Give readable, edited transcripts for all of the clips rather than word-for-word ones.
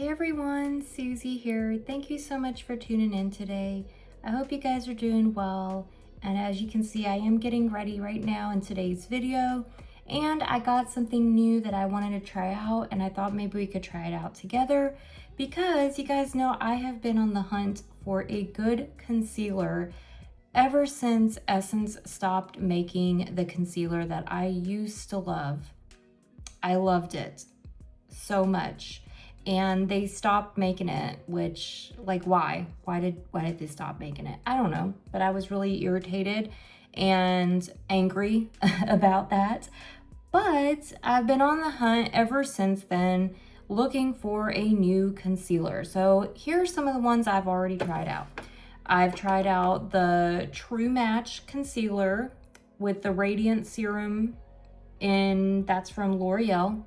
Hey everyone, Susie here. Thank you so much for tuning in today. I hope you guys are doing well. And as you can see, I am getting ready right now in today's video. And I got something new that I wanted to try out, and I thought maybe we could try it out together because you guys know I have been on the hunt for a good concealer ever since Essence stopped making the concealer that I used to love. I loved it so much, and they stopped making it, which, like, why did they stop making it? I don't know, but I was really irritated and angry about that. But I've been on the hunt ever since then, looking for a new concealer. So here's some of the ones I've already tried out. I've tried out the True Match concealer with the Radiant Serum, and that's from L'Oreal.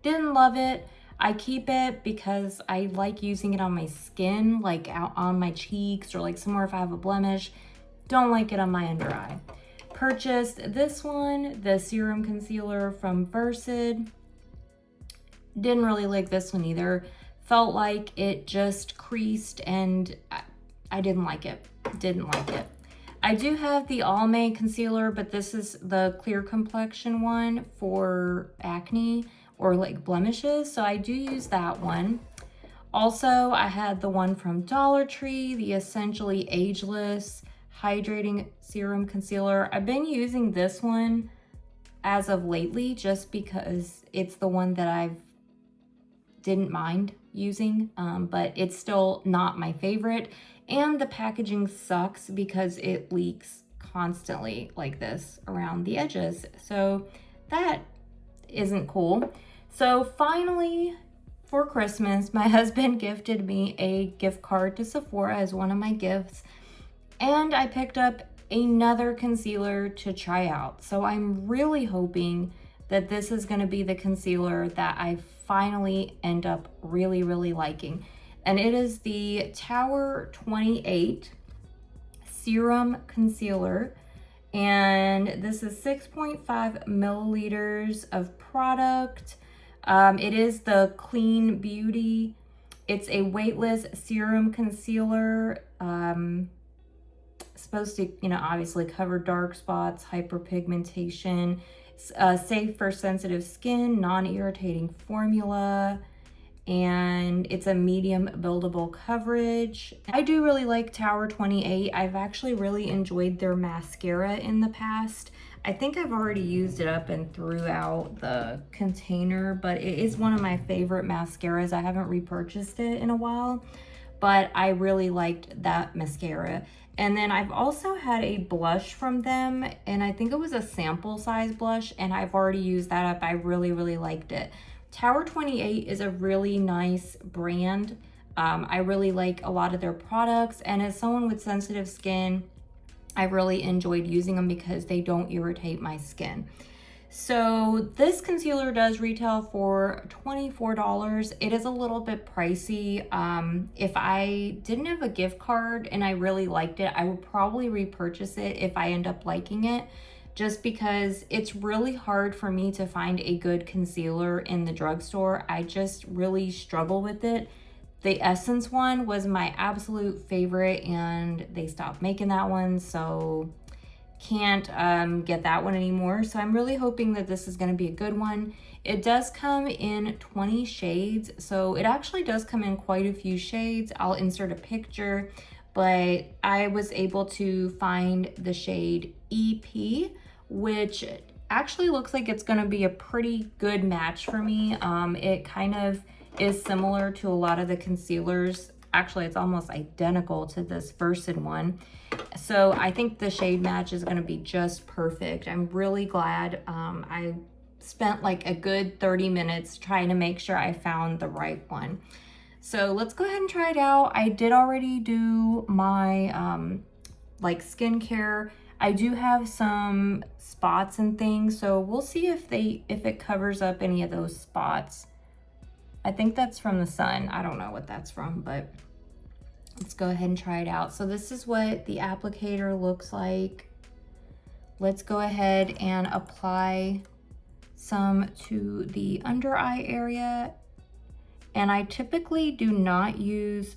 Didn't love it. I keep it because I like using it on my skin, like out on my cheeks or like somewhere if I have a blemish. Don't like it on my under eye. Purchased this one, the Serum Concealer from Versed. Didn't really like this one either. Felt like it just creased and I didn't like it. Didn't like it. I do have the Almay concealer, but this is the clear complexion one for acne or like blemishes, so I do use that one. Also, I had the one from Dollar Tree, the Essentially Ageless Hydrating Serum Concealer. I've been using this one as of lately just because it's the one that I've didn't mind using, but it's still not my favorite. And the packaging sucks because it leaks constantly like this around the edges. So that isn't cool. So finally, for Christmas, my husband gifted me a gift card to Sephora as one of my gifts. And I picked up another concealer to try out. So I'm really hoping that this is gonna be the concealer that I finally end up really, really liking. And it is the Tower 28 Serum Concealer. And this is 6.5 milliliters of product. It is the Clean Beauty. It's a weightless serum concealer. Supposed to, obviously cover dark spots, hyperpigmentation, safe for sensitive skin, non-irritating formula, and it's a medium buildable coverage. I do really like Tower 28. I've actually really enjoyed their mascara in the past. I think I've already used it up and threw out the container, but it is one of my favorite mascaras. I haven't repurchased it in a while, but I really liked that mascara. And then I've also had a blush from them, and I think it was a sample size blush, and I've already used that up. I really, really liked it. Tower 28 is a really nice brand. I really like a lot of their products, and as someone with sensitive skin, I really enjoyed using them because they don't irritate my skin. So this concealer does retail for $24. It is a little bit pricey. If I didn't have a gift card and I really liked it, I would probably repurchase it if I end up liking it, just because it's really hard for me to find a good concealer in the drugstore. I just really struggle with it. The Essence one was my absolute favorite, and they stopped making that one, so can't get that one anymore. So I'm really hoping that this is going to be a good one. It does come in 20 shades, so it actually does come in quite a few shades. I'll insert a picture, but I was able to find the shade EP, which actually looks like it's going to be a pretty good match for me. It kind of is similar to a lot of the concealers. Actually, it's almost identical to this Versed one. So I think the shade match is going to be just perfect. I'm really glad. I spent like a good 30 minutes trying to make sure I found the right one. So let's go ahead and try it out. I did already do my like skincare. I do have some spots and things, so we'll see if it covers up any of those spots. I think that's from the sun. I don't know what that's from, but let's go ahead and try it out. So this is what the applicator looks like. Let's go ahead and apply some to the under eye area. And I typically do not use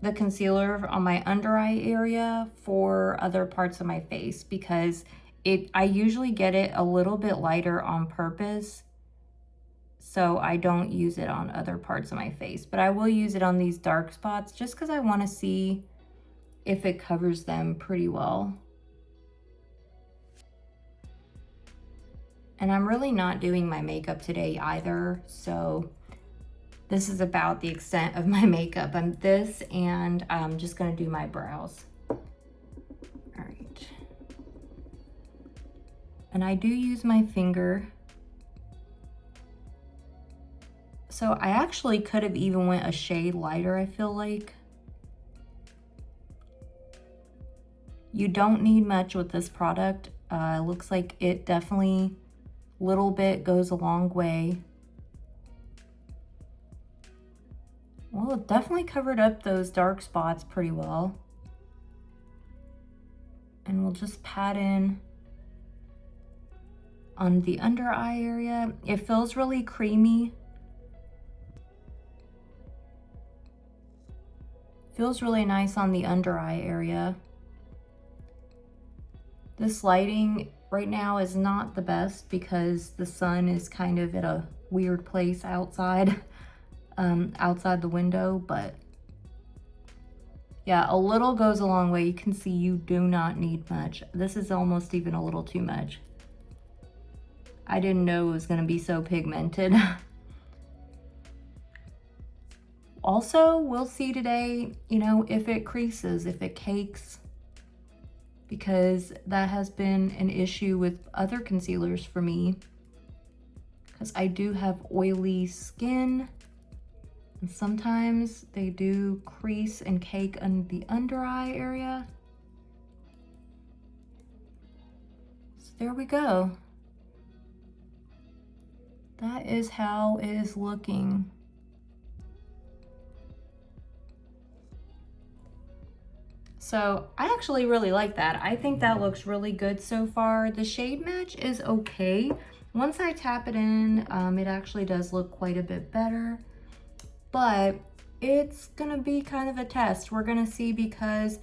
the concealer on my under eye area for other parts of my face because I usually get it a little bit lighter on purpose, so I don't use it on other parts of my face. But I will use it on these dark spots just because I want to see if it covers them pretty well. And I'm really not doing my makeup today either, so this is about the extent of my makeup. I'm this, and I'm just gonna do my brows. All right. And I do use my finger. So I actually could have even went a shade lighter, I feel like. You don't need much with this product. Looks like it definitely, little bit goes a long way. Well, it definitely covered up those dark spots pretty well. And we'll just pat in on the under eye area. It feels really creamy. Feels really nice on the under eye area. This lighting right now is not the best because the sun is kind of at a weird place outside, outside the window, but yeah, a little goes a long way. You can see you do not need much. This is almost even a little too much. I didn't know it was gonna be so pigmented. Also, we'll see today, you know, if it creases, if it cakes, because that has been an issue with other concealers for me, because I do have oily skin, and sometimes they do crease and cake on the under eye area. So there we go. That is how it is looking. So I actually really like that. I think that looks really good so far. The shade match is okay. Once I tap it in, it actually does look quite a bit better, but it's gonna be kind of a test. We're gonna see, because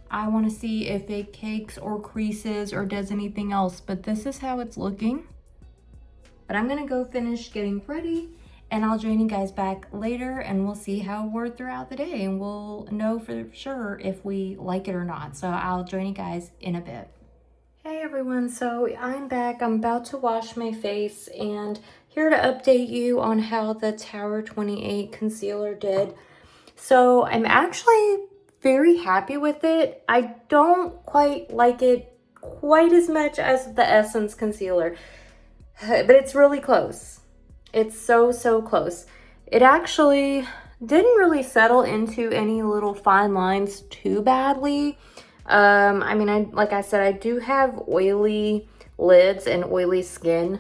I wanna see if it cakes or creases or does anything else, but this is how it's looking. But I'm gonna go finish getting ready, and I'll join you guys back later, and we'll see how it worked throughout the day, and we'll know for sure if we like it or not. So I'll join you guys in a bit. Hey everyone, so I'm back. I'm about to wash my face and here to update you on how the Tower 28 concealer did. So I'm actually very happy with it. I don't quite like it quite as much as the Essence concealer, but it's really close. It's so close. It actually didn't really settle into any little fine lines too badly. I mean, like I said, I do have oily lids and oily skin,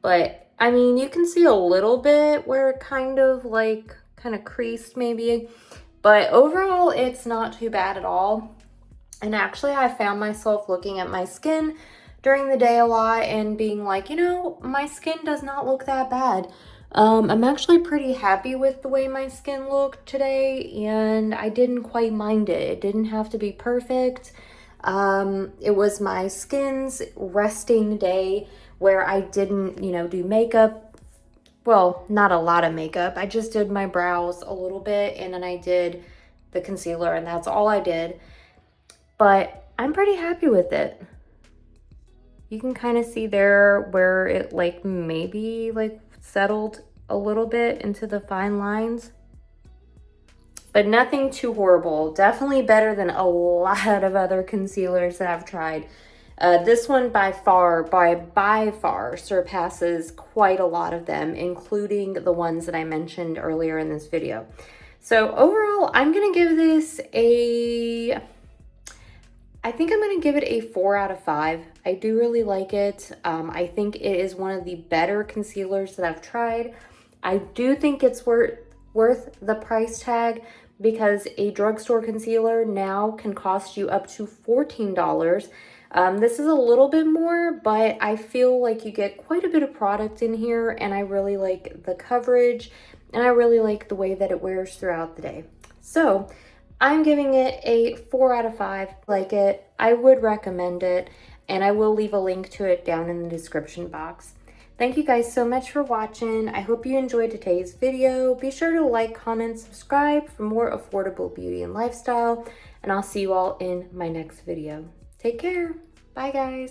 but I mean, you can see a little bit where it kind of creased maybe, but overall it's not too bad at all. And actually I found myself looking at my skin during the day a lot and being like, you know, my skin does not look that bad. I'm actually pretty happy with the way my skin looked today, and I didn't quite mind it. It didn't have to be perfect. It was my skin's resting day where I didn't, you know, do makeup. Well, not a lot of makeup. I just did my brows a little bit, and then I did the concealer, and that's all I did. But I'm pretty happy with it. You can kind of see there where it maybe settled a little bit into the fine lines, but nothing too horrible. Definitely better than a lot of other concealers that I've tried. This one by far surpasses quite a lot of them, including the ones that I mentioned earlier in this video. So overall, I'm gonna give this I think I'm going to give it a 4 out of 5. I do really like it. I think it is one of the better concealers that I've tried. I do think it's worth the price tag, because a drugstore concealer now can cost you up to $14. This is a little bit more, but I feel like you get quite a bit of product in here, and I really like the coverage, and I really like the way that it wears throughout the day. So I'm giving it a 4 out of 5. Like it, I would recommend it, and I will leave a link to it down in the description box. Thank you guys so much for watching. I hope you enjoyed today's video. Be sure to like, comment, subscribe for more affordable beauty and lifestyle, and I'll see you all in my next video. Take care. Bye, guys.